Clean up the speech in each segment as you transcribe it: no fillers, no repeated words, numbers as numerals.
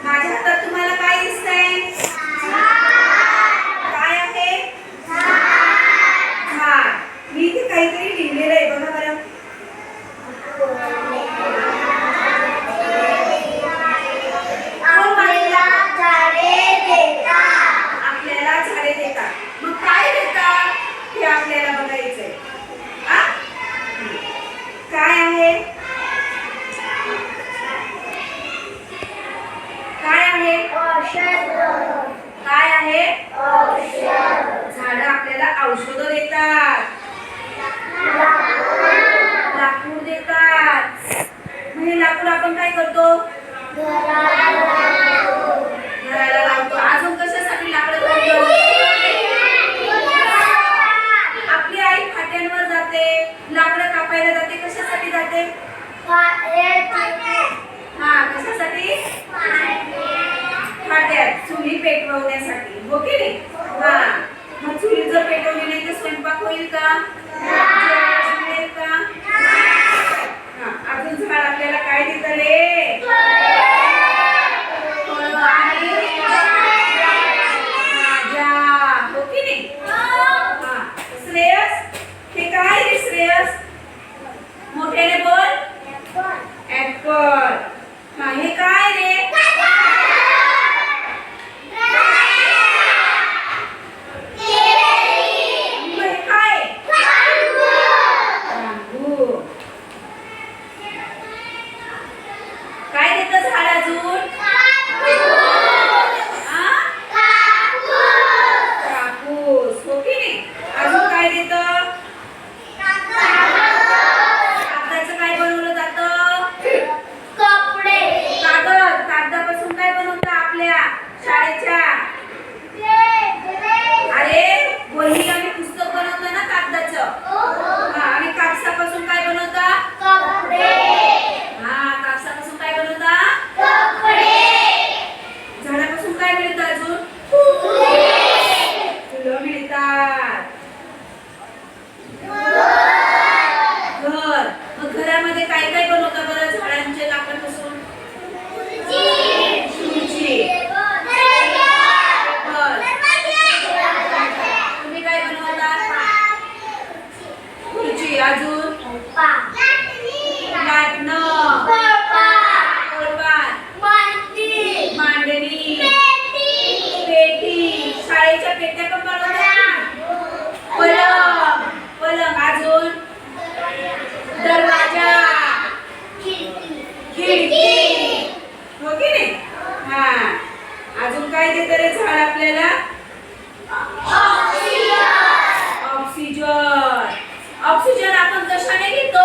माझ्या हातात तुम्हाला काय दिसतंय? काय आहे? झाड. मी इथे काहीतरी लिहिलेलं आहे बघा बरं. आपल्याला झाडे देतात. मग काय देतात हे आपल्याला बघायचंय. काय आहे? काय आहे? काय आहे? झाडं आपल्याला औषधं देतात, लाकूड देतात. मग हे लाकूड आपण काय करतो? घराला लावतो. अजून कशासाठी लाकडं लावतो? आपली आई फाट्यांवर जाते, लाकडं कापायला जाते. कशासाठी जाते? हा, कशासाठी? फाट्यात चुली पेटवण्यासाठी. हो की नाही? हा, मग चुली जर पेटवली नाही तर स्वयंपाक होईल का? होईल का? हा, अजून झाड आपल्याला काय देतं रे? फळं आणि भाज्या. हो की नाही? हा, श्रेयस, हे काय रे श्रेयस? मोठ्याने बोल. ऍपल. हा, हे काय रे? काय देतं झाड अजून? कापूस. हो की नाही? अजून काय देतं? कागदाचं काय बनवलं जातं? कागद. कागदापासून काय बनवतं आपल्या शाळेच्या? अरे, वही आणि पुस्तक बनवतो ना कागदाचं. हा, आणि कापसापासून काय बनवता? हा, कापसापासून काय बनवता? झाडापासून काय मिळतं अजून? फुलं मिळतात. घर. मग घरामध्ये काय काय बनवता बरं झाडांच्या लाकडापासून? तुम्ही काय बनवता? खुर्ची. अजून? लाटणं. मांडणी. पेटी. शाळेच्या पेट्या पण बनवतात. पलंग. पलंग. अजून? दरवाजा. खिडकी. हो की नाही? हा, अजून काय देतं रे झाड आपल्याला? ऑक्सिजन. ऑक्सिजन आपण कशाने घेतो?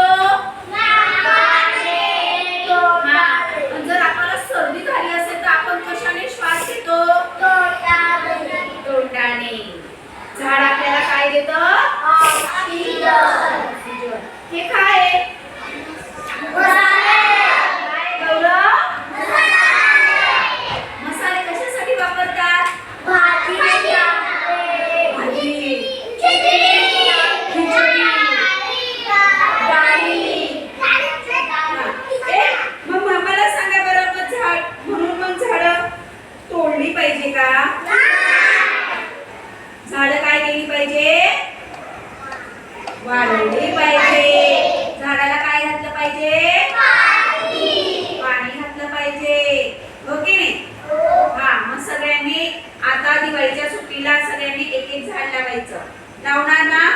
जर आपल्याला सर्दी झाली असेल तर आपण कशाने श्वास घेतो? तोंडाने. झाड आपल्याला काय देतं? ऑक्सिजन. हे काय आहे? मसाले कशासाठी वापरतात? मग मला सांगा बरं, झाड म्हणून मग झाडं तोडली पाहिजे का? झाडं काय केली पाहिजे? वाढवली पाहिजे. झाडाला काय घातलं पाहिजे? पाणी घातलं पाहिजे. हो की नाही? हा, मग सगळ्यांनी आता दिवाळीच्या सुट्टीला सगळ्यांनी एक एक झाड लावायचं. लावणार ना?